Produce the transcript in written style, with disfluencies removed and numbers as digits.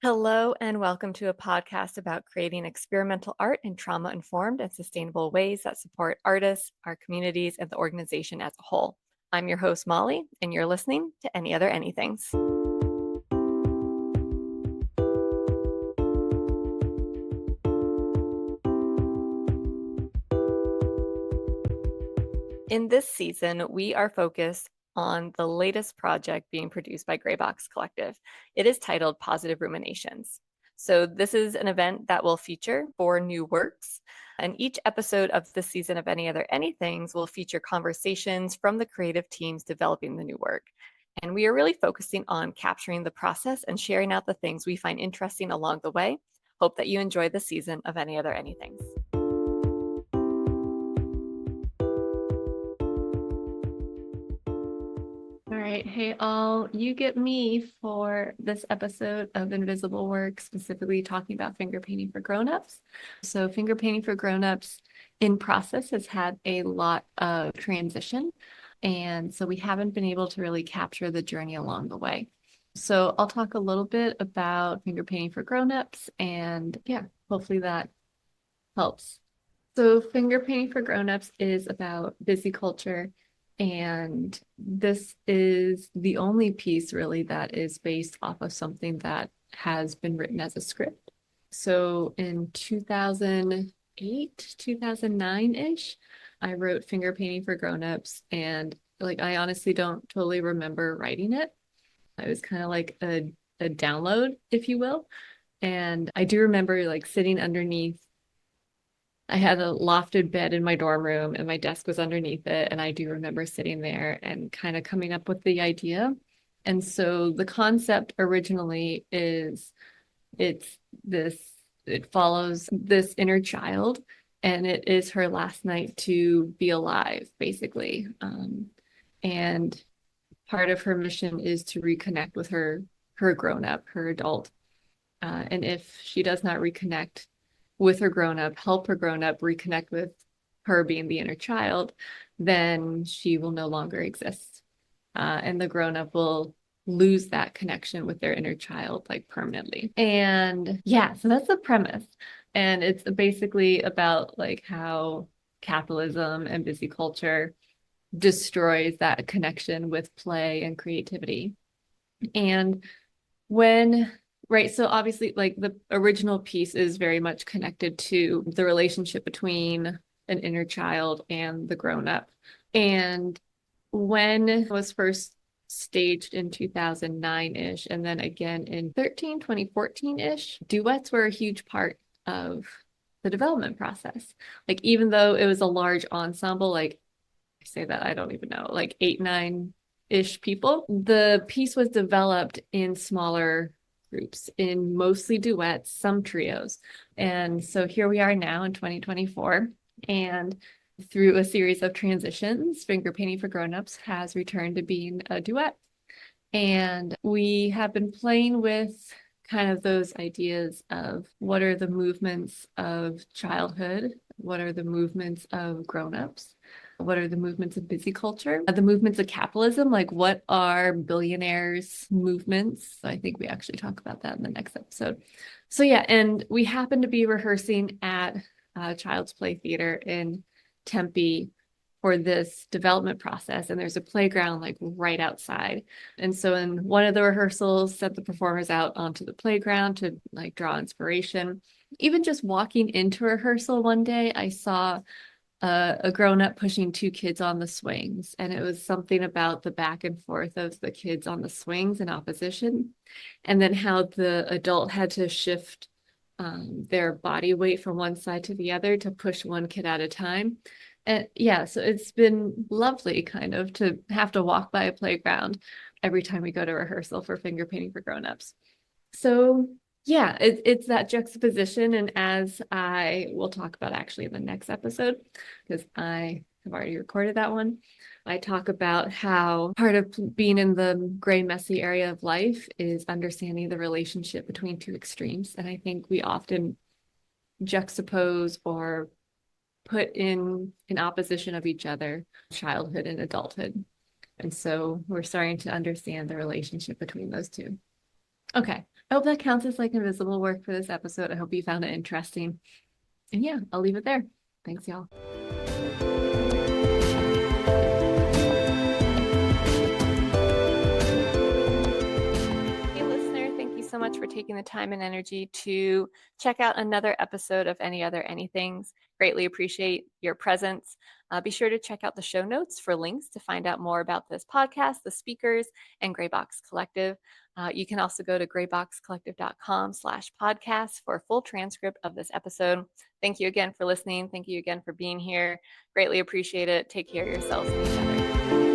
Hello, and welcome to a podcast about creating experimental art in trauma-informed and sustainable ways that support artists, our communities, and the organization as a whole. I'm your host, Molly, and you're listening to Any Other Anythings. In this season, we are focused on the latest project being produced by Graybox Collective. It is titled Positive Ruminations. So this is an event that will feature 4 new works, and each episode of this season of Any Other Anythings will feature conversations from the creative teams developing the new work. And we are really focusing on capturing the process and sharing out the things we find interesting along the way. Hope that you enjoy the season of Any Other Anythings. All right. Hey, all, you get me for this episode of Invisible Work, specifically talking about finger painting for grown-ups. So finger painting for grown-ups in process has had a lot of transition. And so we haven't been able to really capture the journey along the way. So I'll talk a little bit about finger painting for grown-ups, and yeah, hopefully that helps. So finger painting for grown-ups is about busy culture, and this is the only piece really that is based off of something that has been written as a script. So in 2008, 2009-ish, I wrote finger painting for grown-ups, and I honestly don't totally remember writing it. It was kind of like a download, if you will. And I do remember sitting underneath. I had a lofted bed in my dorm room and my desk was underneath it. And I do remember sitting there and kind of coming up with the idea. And so the concept originally is it's this, it follows this inner child, and it is her last night to be alive, basically. And part of her mission is to reconnect with her grown up, her adult. And if she does not reconnect with her grown up, help her grown up reconnect with her being the inner child, then she will no longer exist. And the grown up will lose that connection with their inner child permanently. And yeah, so that's the premise. And it's basically about how capitalism and busy culture destroys that connection with play and creativity. And when Right, so obviously, the original piece is very much connected to the relationship between an inner child and the grown-up. And when it was first staged in 2009-ish, and then again in 2014-ish, duets were a huge part of the development process. Even though it was a large ensemble, I say that, I don't even know, 8, 9-ish people, the piece was developed in smaller groups, in mostly duets, some trios. And so here we are now in 2024, and through a series of transitions, Finger Painting for Grown-ups has returned to being a duet. And we have been playing with kind of those ideas of what are the movements of childhood, what are the movements of grown-ups, what are the movements of busy culture, the movements of capitalism, what are billionaires' movements? I think we actually talk about that in the next episode. So yeah, and we happen to be rehearsing at Child's Play Theater in Tempe for this development process, and there's a playground right outside. And so in one of the rehearsals, sent the performers out onto the playground to draw inspiration. Even just walking into rehearsal one day, I saw a grown-up pushing 2 kids on the swings, and it was something about the back and forth of the kids on the swings in opposition, and then how the adult had to shift their body weight from one side to the other to push one kid at a time. And yeah, so it's been lovely kind of to have to walk by a playground every time we go to rehearsal for finger painting for grown-ups. So yeah, it's that juxtaposition. And as I will talk about actually in the next episode, because I have already recorded that one, I talk about how part of being in the gray, messy area of life is understanding the relationship between 2 extremes. And I think we often juxtapose or put in opposition of each other, childhood and adulthood. And so we're starting to understand the relationship between those two. Okay, I hope that counts as like invisible work for this episode. I hope you found it interesting. And yeah, I'll leave it there. Thanks, y'all. Hey, listener, thank you so much for taking the time and energy to check out another episode of Any Other Anythings. Greatly appreciate your presence. Be sure to check out the show notes for links to find out more about this podcast, the speakers, and Graybox Collective. You can also go to grayboxcollective.com/podcast for a full transcript of this episode. Thank you again for listening. Thank you again for being here. Greatly appreciate it. Take care of yourselves and each other.